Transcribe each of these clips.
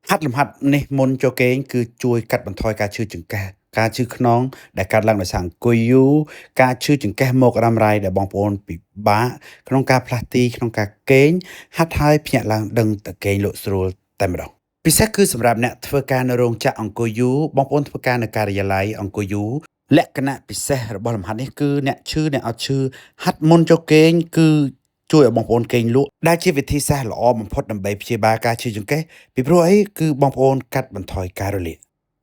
ហាត់លំហាត់នេះមុនចូលគេងគឺជួយកាត់បន្ថយការឈឺចង្កេះការឈឺខ្នងដែលកើតឡើងដោយសារអង្គុយយូរការឈឺចង្កេះមករ៉ាំរ៉ៃដែលបងប្អូនពិបាកក្នុងការផ្លាស់ទីក្នុងការគេងហាត់ហើយភ្ញាក់ឡើងដឹងតែគេងលក់ស្រួលតែម្ដងពិសេសគឺសម្រាប់អ្នកធ្វើការនៅរោងចក្រអង្គុយយូរបងប្អូនធ្វើការនៅការិយាល័យអង្គុយយូរលក្ខណៈពិសេសរបស់លំហាត់នេះគឺអ្នកឈឺអ្នកអត់ឈឺហាត់មុនចូលគេងគឺជួយឲ្យបងប្អូនគេងលក់ដែលជាវិធីសាស្ត្រល្អបំផុតដើម្បីព្យាបាលការឈឺចង្កេះពីព្រោះអីគឺបងប្អូនកាត់បន្ថយការរលាក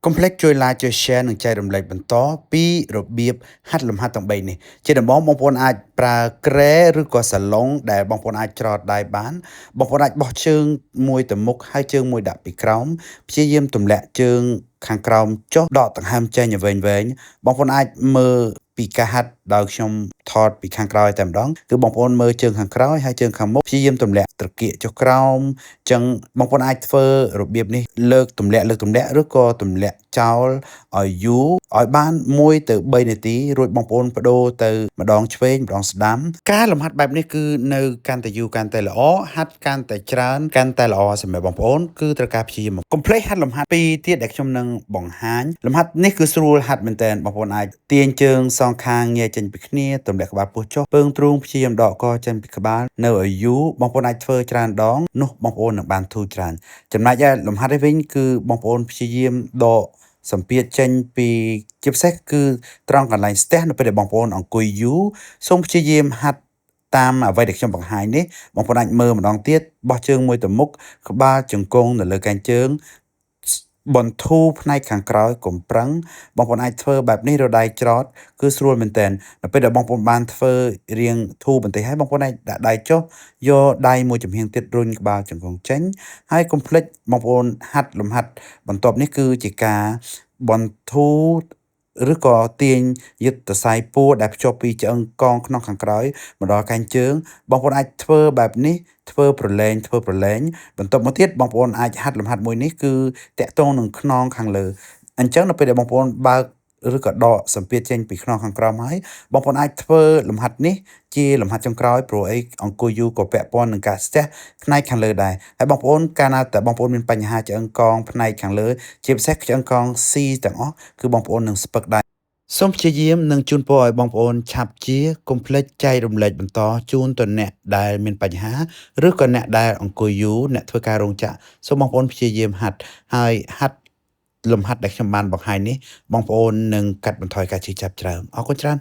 កុំភ្លេចជួយ like ជួយ share និងចែករំលែកបន្តពីរបៀបហាត់លំហាត់ទាំង3នេះជាដំបូងបងប្អូនអាចប្រើគ្រែឬក៏សាឡុងដែលបងប្អូនអាចច្រត់ដៃបានបងប្អូនអាចបោះជើងមួយទៅមុខហើយជើងមួយដាក់ពីក្រោមព្យាយាមទម្លាក់ជើងខាងក្រោមចុះដកដង្ហើមចេញឲ្យវែងបងប្អូនអាចមើលពីការហាត់ដោយខ្ញុំថតពីខាងក្រោយតែម្ដងគឺបងប្អូនមើលជើងខាងក្រោយហើយជើងខាងមុខព្យាយាមទម្លាក់ត្រគាកចុះក្រោមអញ្ចឹងបងប្អូនអាចធ្វើរបៀបនេះលើកទម្លាក់ឬក៏ទម្លាក់ចោលឲ្យយូរឲ្យបាន1ទៅ3នាទីរួចបងប្អូនបដូរទៅម្ដងឆ្វេងម្ដងស្ដាំការលំហាត់បែបនេះគឺនៅកាន់តែយូរកាន់តែល្អហាត់កាន់តែច្រើនកាន់តែល្អសម្រាប់បងប្អូនគឺត្រូវការព្យាយាមកុំភ្លេចហាត់លំហាត់ពីរទៀតដែលខ្ញុំនឹងបង្ហាញលំហាត់នេះគឺស្រួលហាត់មែនតើបងប្អូនអាចទាញជើងសងខាងងាយចេញពីគ្នាទម្លាក់ក្បាលពោះចុះពើងទ្រូងព្យាយាមដកកចេញពីក្បាលនៅឲ្យយូរបងប្អូនអាចធ្វើច្រើនដងនោះបងប្អូននឹងបានធូរច្រើនចំណែកឯលំហាត់នេះវិញគឺបងប្អូនព្យាយាមដកសម្ពាធចេញពីជាពិសេសគឺត្រង់កន្លែងស្ទះនៅពេលដែលបងប្អូនអង្គុយយូរសូមព្យាយាមហាត់តាមអ្វីដែលខ្ញុំបង្ហាញនេះបងប្អូនអាចមើលម្ដងទៀតបោះជើងមួយទៅមុខក្បាលជង្គង់នៅលើកែងជើងបន្ធូរផ្នែកខាងក្រោយកុំប្រឹងបងប្អូនអាចធ្វើបែបនេះរដៃច្រត់គឺស្រួលមែនតើនៅពេលដែលបងប្អូនបានធ្វើរៀងធូរបន្តិចហើយបងប្អូនអាចដាក់ដៃចុះយកដៃមួយចំហៀងទៀតរុញក្បាលជង្គង់ចេញហើយកុំភ្លេចបងប្អូនហាត់លំហាត់បន្ទាប់នេះគឺជាការបន្ធូរឬក៏ទាញយឹតសរសៃពួរដែលភ្ជាប់ពីឆ្អឹងកងក្នុងខាងក្រោយមកដល់កែងជើងបងប្អូនអាចធ្វើបែបនេះធ្វើប្រឡែងបន្ទាប់មកទៀតបងប្អូនអាចហាត់លំហាត់មួយនេះគឺតាក់ទងនឹងខ្នងខាងលើអញ្ចឹងនៅពេលដែលបងប្អូនបើកឬក៏ដកសម្ពាធចេញពីខ្នងខាងក្រោមហើយបងប្អូនអាចធ្វើលំហាត់នេះជាលំហាត់ចុងក្រោយព្រោះអីអង្គុយយូរក៏ពាក់ព័ន្ធនឹងការស្ទះផ្នែកខាងលើដែរហើយបងប្អូនកាលណាតែបងប្អូនមានបញ្ហាឆ្អឹងកងផ្នែកខាងលើជាពិសេសឆ្អឹងកង C ទាំងអស់គឺបងប្អូននឹងស្ពឹកដែរសូមព្យាយាមនិងជូនពរឲ្យបងប្អូនឆាប់ជាកុំភ្លេចចែករំលែកបន្តជូនទៅអ្នកដែលមានបញ្ហាឬក៏អ្នកដែលអង្គុយយូរអ្នកធ្វើការរោងចក្រសូមបងប្អូនព្យាយាមហាត់ហើយហាត់លំហាត់ដែលខ្ញុំបានបង្ហាញនេះបងប្អូននឹងកាត់បន្ថយការឈឺចាប់ច្រើនអរគុណច្រើន